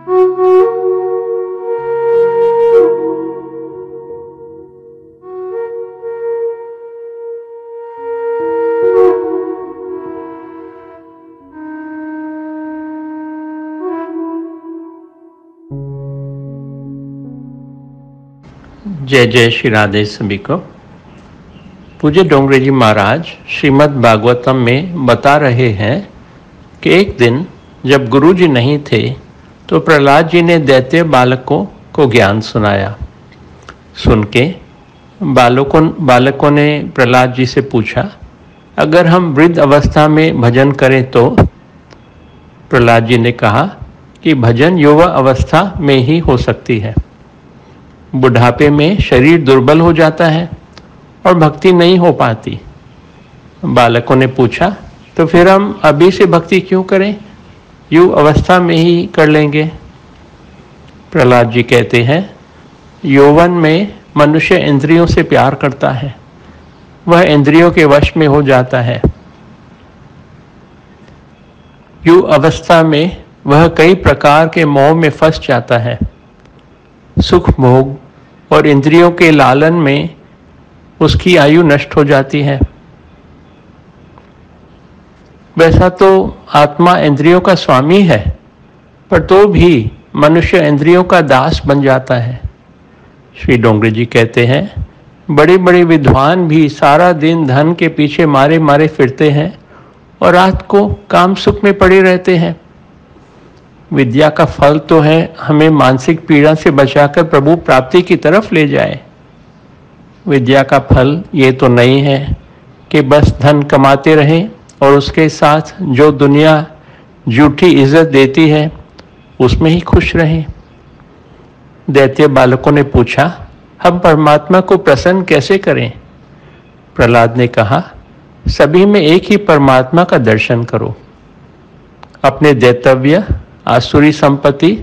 जय जय श्री राधे सभी को। पूज्य डोंगरे जी महाराज श्रीमद् भागवतम में बता रहे हैं कि एक दिन जब गुरु जी नहीं थे तो प्रहलाद जी ने दैत्य बालकों को ज्ञान सुनाया। सुन के बालकों ने प्रहलाद जी से पूछा, अगर हम वृद्ध अवस्था में भजन करें तो? प्रहलाद जी ने कहा कि भजन युवा अवस्था में ही हो सकती है। बुढ़ापे में शरीर दुर्बल हो जाता है और भक्ति नहीं हो पाती। बालकों ने पूछा, तो फिर हम अभी से भक्ति क्यों करें, युवा अवस्था में ही कर लेंगे। प्रहलाद जी कहते हैं, यौवन में मनुष्य इंद्रियों से प्यार करता है, वह इंद्रियों के वश में हो जाता है। युवा अवस्था में वह कई प्रकार के मोह में फंस जाता है। सुख भोग और इंद्रियों के लालन में उसकी आयु नष्ट हो जाती है। वैसा तो आत्मा इंद्रियों का स्वामी है, पर तो भी मनुष्य इंद्रियों का दास बन जाता है। श्री डोंगरे जी कहते हैं, बड़े बड़े विद्वान भी सारा दिन धन के पीछे मारे मारे फिरते हैं और रात को काम सुख में पड़े रहते हैं। विद्या का फल तो है हमें मानसिक पीड़ा से बचाकर प्रभु प्राप्ति की तरफ ले जाए। विद्या का फल ये तो नहीं है कि बस धन कमाते रहें और उसके साथ जो दुनिया झूठी इज्जत देती है उसमें ही खुश रहें। दैत्य बालकों ने पूछा, हम परमात्मा को प्रसन्न कैसे करें? प्रहलाद ने कहा, सभी में एक ही परमात्मा का दर्शन करो। अपने दैतव्य, आसुरी संपत्ति,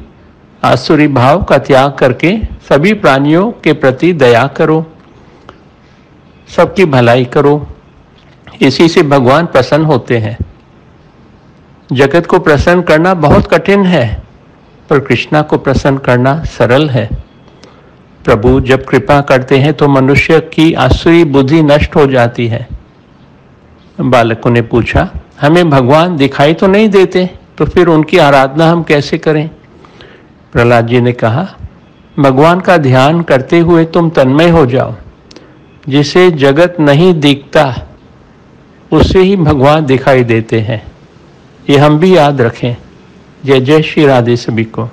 आसुरी भाव का त्याग करके सभी प्राणियों के प्रति दया करो, सबकी भलाई करो। इसी से भगवान प्रसन्न होते हैं। जगत को प्रसन्न करना बहुत कठिन है, पर कृष्णा को प्रसन्न करना सरल है। प्रभु जब कृपा करते हैं तो मनुष्य की आसुरी बुद्धि नष्ट हो जाती है। बालकों ने पूछा, हमें भगवान दिखाई तो नहीं देते, तो फिर उनकी आराधना हम कैसे करें? प्रहलाद जी ने कहा, भगवान का ध्यान करते हुए तुम तन्मय हो जाओ। जिसे जगत नहीं दिखता उससे ही भगवान दिखाई देते हैं। ये हम भी याद रखें। जय जय श्री राधे सभी को।